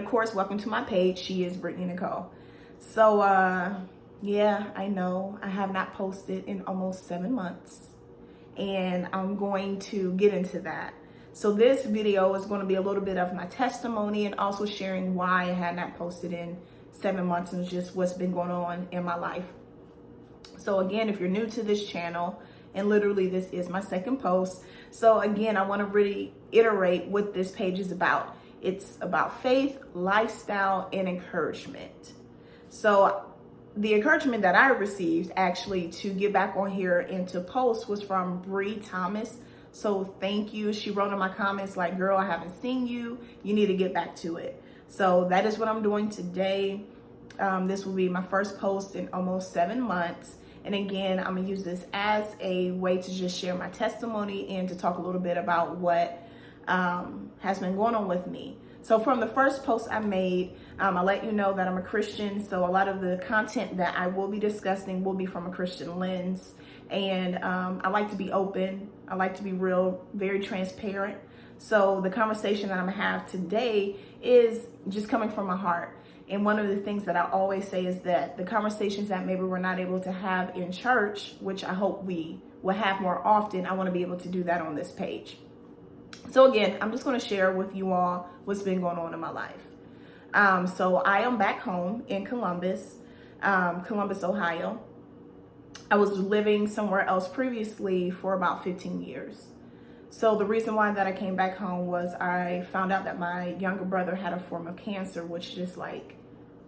of course, welcome to my page. She is Brittany Nicole. So, yeah, I know I have not posted in almost 7 months, and I'm going to get into that. So this video is going to be a little bit of my testimony and also sharing why I had not posted in 7 months and just what's been going on in my life. So again, if you're new to this channel, and literally this is my second post. So again, I want to reiterate what this page is about. It's about faith, lifestyle, and encouragement. So the encouragement that I received actually to get back on here and to post was from Bree Thomas. So thank you. She wrote in my comments like, girl, I haven't seen you. You need to get back to it. So that is what I'm doing today. This will be my first post in almost 7 months. And again, I'm gonna use this as a way to just share my testimony and to talk a little bit about what has been going on with me. So from the first post I made, I let you know that I'm a Christian. So a lot of the content that I will be discussing will be from a Christian lens. And I like to be open. I like to be real, very transparent. So the conversation that I'm gonna have today is just coming from my heart. And one of the things that I always say is that the conversations that maybe we're not able to have in church, which I hope we will have more often, I want to be able to do that on this page. So again, I'm just going to share with you all what's been going on in my life. So I am back home in Columbus, Ohio. I was living somewhere else previously for about 15 years. So the reason why that I came back home was I found out that my younger brother had a form of cancer, which just like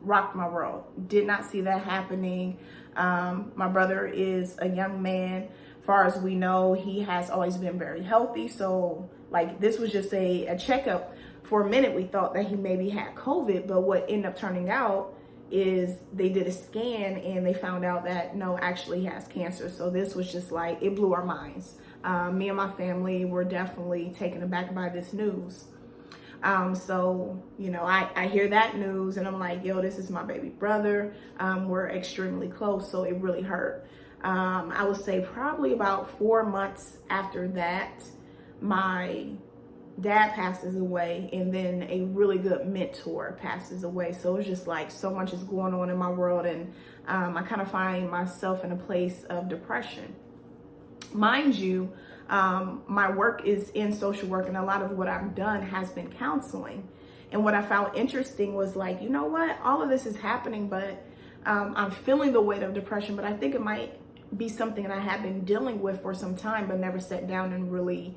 rocked my world. Did not see that happening. My brother is a young man. Far as we know, he has always been very healthy. So like this was just a checkup. For a minute, we thought that he maybe had COVID, but what ended up turning out is they did a scan and they found out that no, actually he has cancer. So this was just like, it blew our minds. Me and my family were definitely taken aback by this news. So, you know, I hear that news and I'm like, yo, this is my baby brother. We're extremely close, so it really hurt. I would say probably about 4 months after that, my dad passes away, and then a really good mentor passes away. So it's just like so much is going on in my world, and I kind of find myself in a place of depression. Mind you, my work is in social work, and a lot of what I've done has been counseling. And what I found interesting was like, you know what, all of this is happening, but I'm feeling the weight of depression, but I think it might be something that I have been dealing with for some time, but never sat down and really,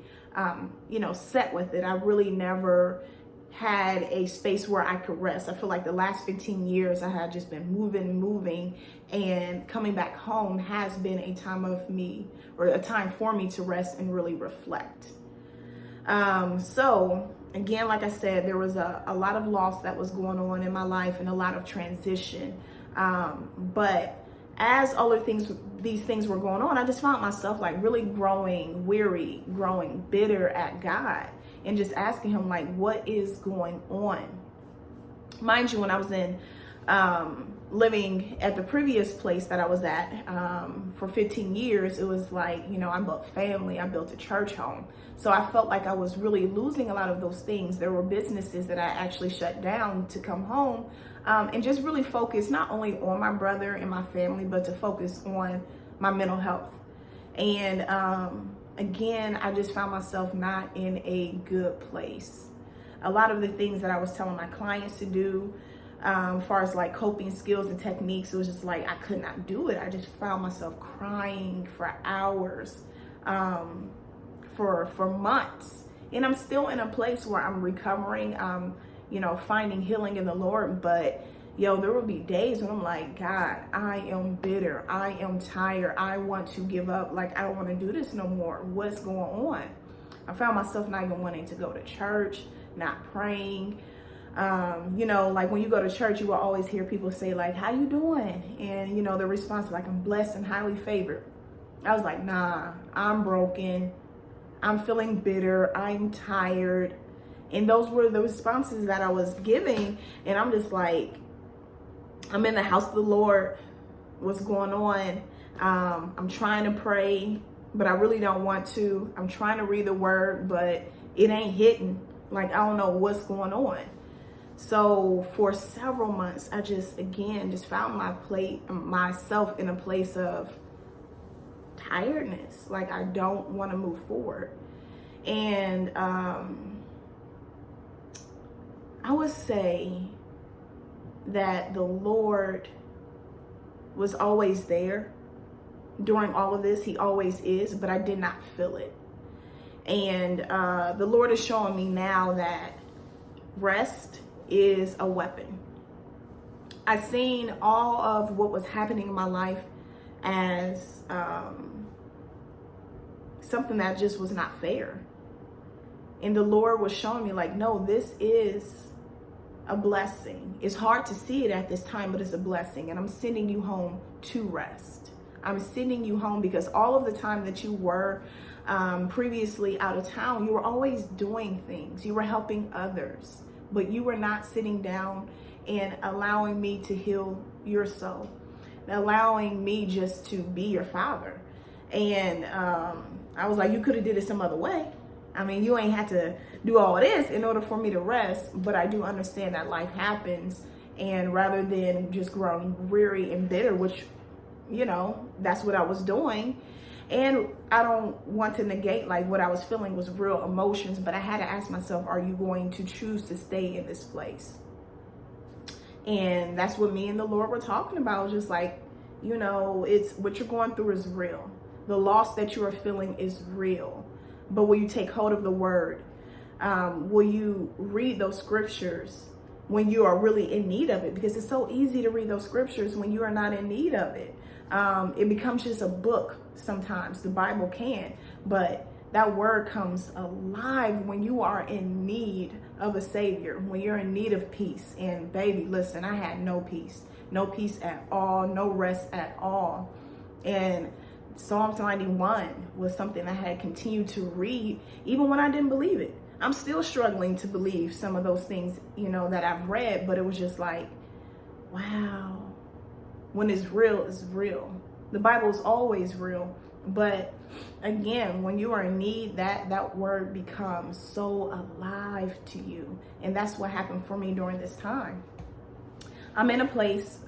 sat with it. I really never had a space where I could rest. I feel like the last 15 years I had just been moving, and coming back home has been a time for me to rest and really reflect. So again, like I said, there was a lot of loss that was going on in my life and a lot of transition. But as all of these things were going on, I just found myself like really growing weary, growing bitter at God, and just asking him like, what is going on? Mind you, when I was in living at the previous place that I was at for 15 years, it was like, you know, I built family, I built a church home. So I felt like I was really losing a lot of those things. There were businesses that I actually shut down to come home and just really focus not only on my brother and my family, but to focus on my mental health. And again, I just found myself not in a good place. A lot of the things that I was telling my clients to do, as far as like coping skills and techniques, it was just like I could not do it. I just found myself crying for hours, for months, and I'm still in a place where I'm recovering, finding healing in the Lord. But there will be days when I'm like, God, I am bitter, I am tired, I want to give up, like I don't want to do this no more. What's going on? I found myself not even wanting to go to church, not praying. Like when you go to church, you will always hear people say like, how you doing? And the response is like, I'm blessed and highly favored. I was like, nah, I'm broken. I'm feeling bitter. I'm tired. And those were the responses that I was giving. And I'm just like, I'm in the house of the Lord. What's going on? I'm trying to pray, but I really don't want to. I'm trying to read the word, but it ain't hitting. Like, I don't know what's going on. So for several months, I just found myself in a place of tiredness. Like, I don't want to move forward. And I would say that the Lord was always there during all of this. He always is, but I did not feel it. And the Lord is showing me now that rest is a weapon. I've seen all of what was happening in my life as something that just was not fair. And the Lord was showing me, like, no, this is a blessing. It's hard to see it at this time, but it's a blessing. And I'm sending you home to rest. I'm sending you home because all of the time that you were previously out of town, you were always doing things. You were helping others, but you were not sitting down and allowing me to heal your soul, allowing me just to be your father. And I was like, you could have did it some other way. I mean, you ain't had to do all this in order for me to rest, but I do understand that life happens. And rather than just growing weary and bitter, which, you know, that's what I was doing. And I don't want to negate, like, what I was feeling was real emotions, but I had to ask myself, are you going to choose to stay in this place? And that's what me and the Lord were talking about. Just like, you know, it's what you're going through is real. The loss that you are feeling is real. But will you take hold of the word? Will you read those scriptures when you are really in need of it? Because it's so easy to read those scriptures when you are not in need of it. It becomes just a book sometimes. The Bible can. But that word comes alive when you are in need of a savior, when you're in need of peace. And baby, listen, I had no peace at all, no rest at all. And Psalms 91 was something I had continued to read even when I didn't believe it. I'm still struggling to believe some of those things, you know, that I've read, but it was just like, wow, when it's real, it's real. The Bible is always real. But again, when you are in need, that word becomes so alive to you. And that's what happened for me during this time. I'm in a place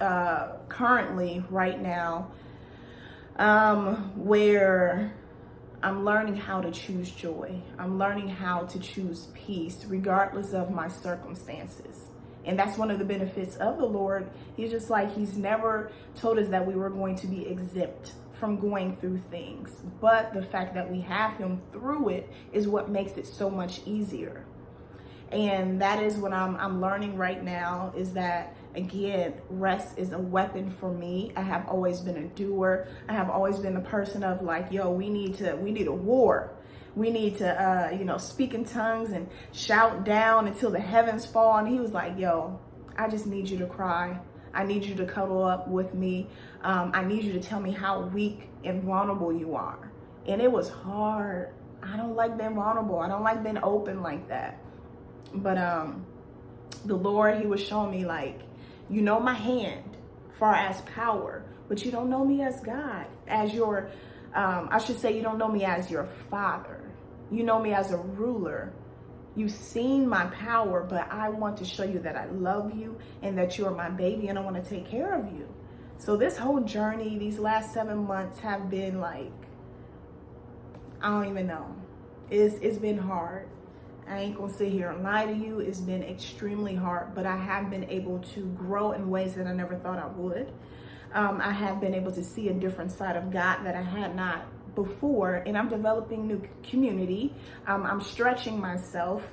currently right now where I'm learning how to choose joy. I'm learning how to choose peace regardless of my circumstances. And that's one of the benefits of the Lord. He's just like, he's never told us that we were going to be exempt from going through things. But the fact that we have him through it is what makes it so much easier. And that is what I'm learning right now, is that, again, rest is a weapon for me. I have always been a doer. I have always been a person of like, yo, we need a war. We need to, speak in tongues and shout down until the heavens fall. And he was like, yo, I just need you to cry. I need you to cuddle up with me. I need you to tell me how weak and vulnerable you are. And it was hard. I don't like being vulnerable. I don't like being open like that. But the Lord, he was showing me, like, you know my hand far as power, but you don't know me as God, as your, I should say, you don't know me as your father. You know me as a ruler. You've seen my power, but I want to show you that I love you and that you're my baby and I want to take care of you. So this whole journey, these last 7 months have been like, I don't even know. It's been hard. I ain't gonna sit here and lie to you. It's been extremely hard, but I have been able to grow in ways that I never thought I would. I have been able to see a different side of God that I had not before, and I'm developing new community. I'm stretching myself.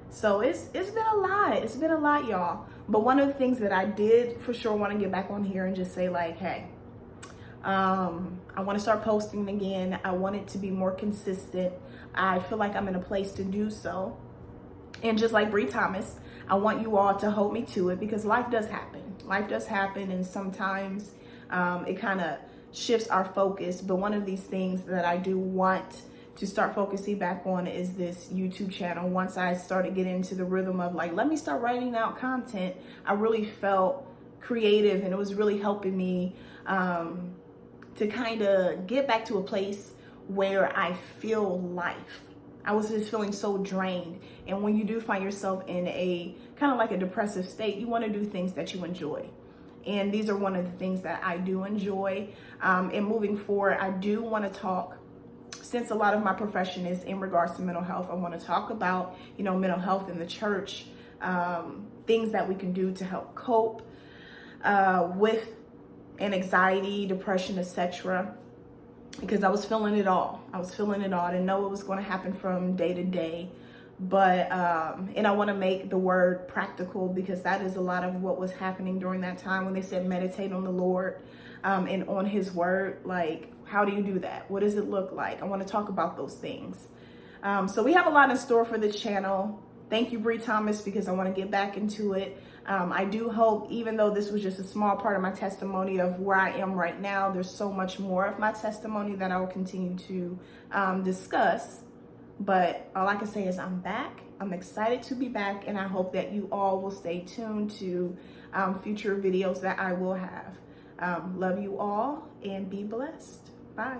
So it's been a lot. It's been a lot, y'all. But one of the things that I did for sure want to get back on here and just say, like, hey, I want to start posting again. I want it to be more consistent. I feel like I'm in a place to do so. And just like Bree Thomas, I want you all to hold me to it, because life does happen. Life does happen, and sometimes it kind of shifts our focus. But one of these things that I do want to start focusing back on is this YouTube channel. Once I started getting into the rhythm of like, let me start writing out content, I really felt creative, and it was really helping me to kind of get back to a place where I feel life. I was just feeling so drained. And when you do find yourself in a kind of like a depressive state, you want to do things that you enjoy. And these are one of the things that I do enjoy. And moving forward, I do want to talk, since a lot of my profession is in regards to mental health, I want to talk about, mental health in the church, things that we can do to help cope with anxiety, depression, etc. Because I was feeling it all. I didn't know what was going to happen from day to day. But, and I want to make the word practical, because that is a lot of what was happening during that time when they said meditate on the Lord and on his word. Like, how do you do that? What does it look like? I want to talk about those things. So we have a lot in store for this channel. Thank you, Bree Thomas, because I want to get back into it. I do hope, even though this was just a small part of my testimony of where I am right now, there's so much more of my testimony that I will continue to discuss. But all I can say is I'm back. I'm excited to be back, and I hope that you all will stay tuned to future videos that I will have. Love you all, and be blessed. Bye.